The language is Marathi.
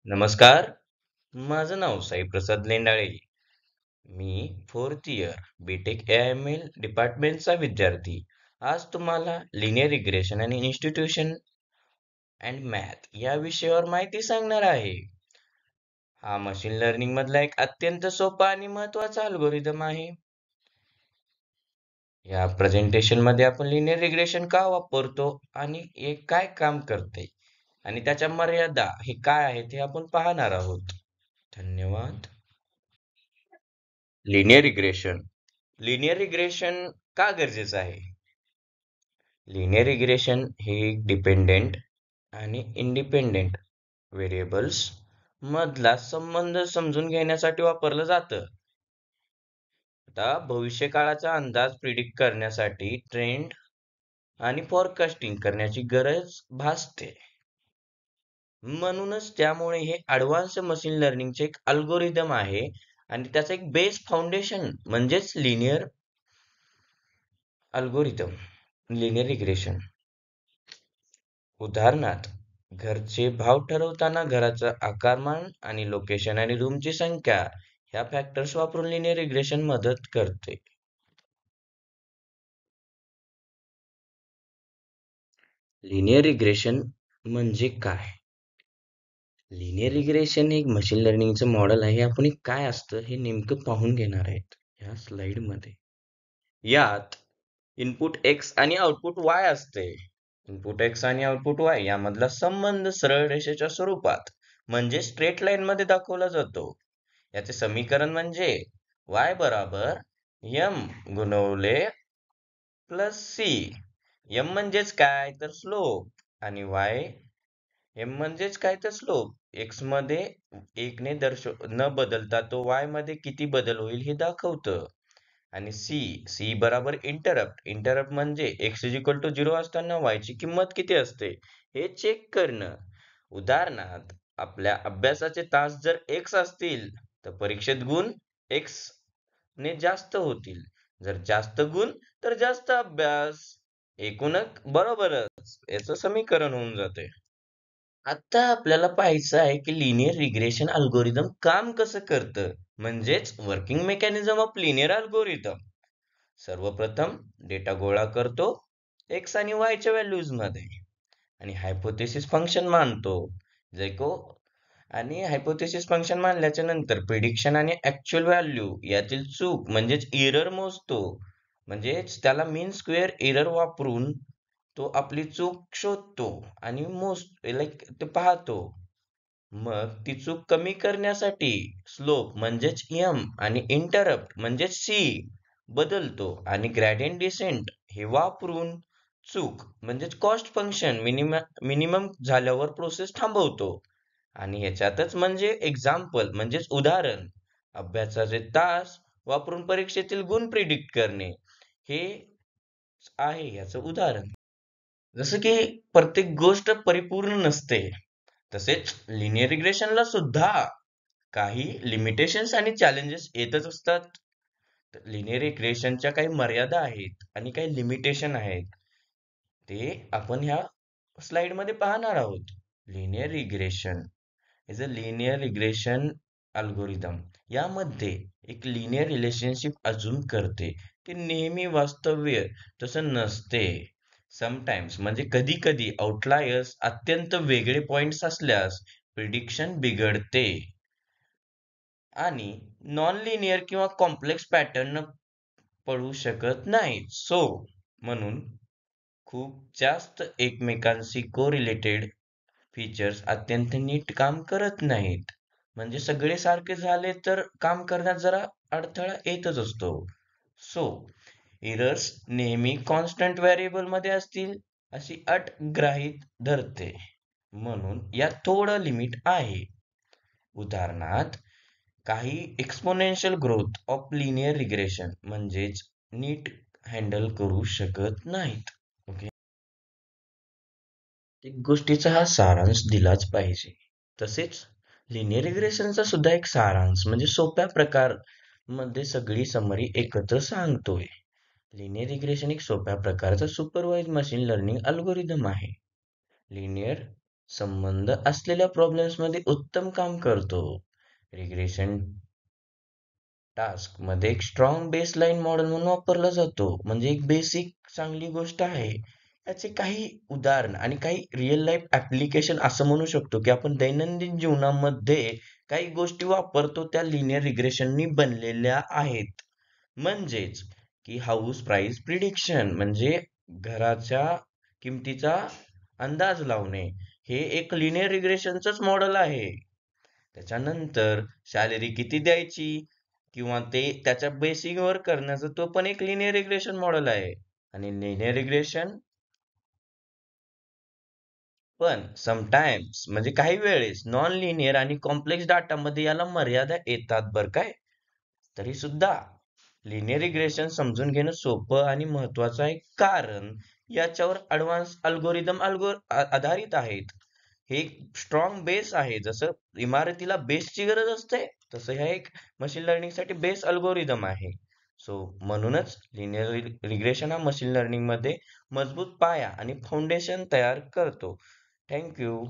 नमस्कार. माझं नाव साई प्रसाद लेंडाळे. मी फोर्थ इयर बीटेक AIML डिपार्टमेंटचा विद्यार्थी. आज तुम्हाला लिनियर रिग्रेशन आणि इन्स्टिट्यूशन अँड मॅथ या विषयावर माहिती सांगणार आहे. हा मशीन लर्निंग मधला एक अत्यंत सोपा आणि महत्वाचा अल्गोरिदम आहे. या प्रेझेंटेशन मध्ये आपण लिनियर रिग्रेशन का वापरतो आणि हे काय काम करते आणि त्याच्या मर्यादा हे काय आहेत हे आपण पाहणार आहोत. धन्यवाद. लिनियर रिग्रेशन लिनियर रिग्रेशन का गरजेचं आहे? लिनियर रिग्रेशन हे डिपेंडेंट आणि इंडिपेंडेंट व्हेरिएबल्स मधला संबंध समजून घेण्यासाठी वापरलं जातं. आता भविष्यकाळाचा अंदाज प्रिडिक्ट करण्यासाठी ट्रेंड आणि फॉरकास्टिंग करण्याची गरज भासते. म्हणूनच त्यामुळे हे ऍडव्हान्स मशीन लर्निंगचे एक अल्गोरिदम आहे आणि त्याचं एक बेस फाउंडेशन म्हणजेच अल्गोरिदम लिनियर रिग्रेशन. उदाहरणार्थ घरचे भाव ठरवताना घराचं आकारमान आणि लोकेशन आणि रूमची संख्या ह्या फॅक्टर्स वापरून लिनियर रिग्रेशन मदत करते. लिनियर रिग्रेशन म्हणजे काय? लिनियर रिग्रेशन हे एक मशीन लर्निंगचं मॉडेल आहे. आपण हे काय असतं हे नेमकं पाहून घेणार आहेत या स्लाइड मध्ये. यात इनपुट एक्स आणि आउटपुट वाय असते. इनपुट एक्स आणि आउटपुट वाय यामधला संबंध सरळ रेषेच्या स्वरूपात म्हणजे स्ट्रेट लाईन मध्ये दाखवला जातो. याचे समीकरण म्हणजे y बराबर m गुणवले प्लस सी. m म्हणजेच काय तर स्लोप आणि m म्हणजेच काय तर स्लोप. x मध्ये 1 ने न बदलता तो y मध्ये किती बदल होईल हे दाखवतं. आणि सी बराबर इंटरप्ट म्हणजे x इज इक्वल टू 0 असताना y ची किंमत किती असते हे चेक करणं. उदाहरणार्थ आपल्या अभ्यासाचे तास जर x असतील तर परीक्षेत गुण x ने जास्त होतील. जर जास्त गुण तर जास्त अभ्यास. एकूणच बरोबरच याचं समीकरण होऊन जाते. आता आपल्याला पाहायचं आहे की लिनियर रिग्रेशन अल्गोरिदम काम कसं करतं, म्हणजेच working mechanism of linear algorithm. सर्वप्रथम डेटा गोळा करतो एक्स आणि वायच्या व्हॅल्यूज मध्ये आणि हायपोथेसिस फंक्शन मानतो. जेको आणि हायपोथेसिस फंक्शन मानल्याच्या नंतर प्रिडिक्शन आणि ऍक्च्युअल व्हॅल्यू यातील चूक म्हणजेच एरर मोजतो. म्हणजेच त्याला मीन स्क्वेअर एरर वापरून तो आपली चूक शोधतो आणि ते पाहतो. मग ती चूक कमी करण्यासाठी स्लोप म्हणजेच m आणि इंटरप्ट म्हणजेच c बदलतो आणि ग्रेडियंट डिसेंट हे वापरून चूक म्हणजेच कॉस्ट फंक्शन मिनिमम झाल्यावर प्रोसेस थांबवतो. आणि ह्याच्यातच म्हणजे एक्झाम्पल म्हणजेच उदाहरण अभ्यासाचे तास वापरून परीक्षेतील गुण प्रिडिक्ट करणे हे आहे याचं उदाहरण. जसं की प्रत्येक गोष्ट परिपूर्ण नसते, तसेच लिनियर रिग्रेशनला सुद्धा काही लिमिटेशन्स आणि चॅलेंजेस येतच असतात. लिनियर रिग्रेशनच्या काही मर्यादा आहेत आणि काही लिमिटेशन आहेत, ते आपण ह्या स्लाइड मध्ये पाहणार आहोत. Linear regression is a linear regression algorithm यामध्ये एक लिनियर रिलेशनशिप अज्युम करते. ते नेहमी वास्तव्य तसं नसते. समटाइम्स म्हणजे कधी कधी आउटलायर्स अत्यंत वेगळे पॉइंट्स असल्यास प्रिडिक्शन बिघडते आणि नॉन लिनियर किंवा कॉम्प्लेक्स पॅटर्न पडू शकत नाही. म्हणून खूप जास्त एकमेकांशी कोरिलेटेड फीचर्स अत्यंत नीट काम करत नाहीत. म्हणजे सगळे सारखे झाले तर काम करण्यात जरा अडथळा येतच असतो. सो एरर्स नेहमी कॉन्स्टंट व्हेरिएबल मध्ये असतील अशी अट गृहीत धरते. म्हणून यात थोडं लिमिट आहे. उदाहरणार्थ काही exponential growth of linear regression म्हणजेच नीट हँडल करू शकत नाहीत. ओके, एक गोष्टीचा हा सारांश दिलाच पाहिजे. तसेच लिनियर रिग्रेशनचा सुद्धा एक सारांश म्हणजे सोप्या प्रकार मध्ये सगळी समरी एकत्र सांगतोय. लिनियर रिग्रेशन एक सोप्या प्रकारचा सुपरवाइज मशीन लर्निंग अल्गोरिदम आहे. लिनियर संबंध असलेल्या प्रॉब्लेम्स मध्ये उत्तम काम करतो. रिग्रेशन टास्क मध्ये एक स्ट्रॉंग बेसलाईन मॉडेल म्हणून वापरला जातो. म्हणजे एक बेसिक चांगली गोष्ट आहे. याचे काही उदाहरण आणि काही रिअल लाईफ ऍप्लिकेशन असं म्हणू शकतो की आपण दैनंदिन जीवनामध्ये काही गोष्टी वापरतो त्या लिनियर रिग्रेशननी बनलेल्या आहेत. म्हणजेच की हाऊस प्राइस प्रिडिक्शन म्हणजे घराच्या किमतीचा अंदाज लावणे हे एक लिनियर रिग्रेशनचंच मॉडेल आहे. त्याच्यानंतर सॅलरी किती द्यायची किंवा ते त्याच्या बेसिकवर करण्याचं तो पण एक लिनियर रिग्रेशन मॉडेल आहे. आणि लिनियर रिग्रेशन पण समटाइम्स म्हणजे काही वेळेस नॉन लिनियर आणि कॉम्प्लेक्स डाटामध्ये याला मर्यादा येतात बरं काय. तरी सुद्धा लिनियर रिग्रेशन समजून घेणं सोपं आणि महत्वाचं आहे, कारण याच्यावर ऍडव्हान्स अल्गोरिदम आधारित आहेत. हे एक स्ट्रॉंग बेस आहे. जसं इमारतीला बेसची गरज असते, तसं ह्या एक मशीन लर्निंग साठी बेस अल्गोरिदम आहे. सो म्हणूनच लिनियर रिग्रेशन हा मशीन लर्निंग मध्ये मजबूत पाया आणि फाउंडेशन तयार करतो. थँक्यू.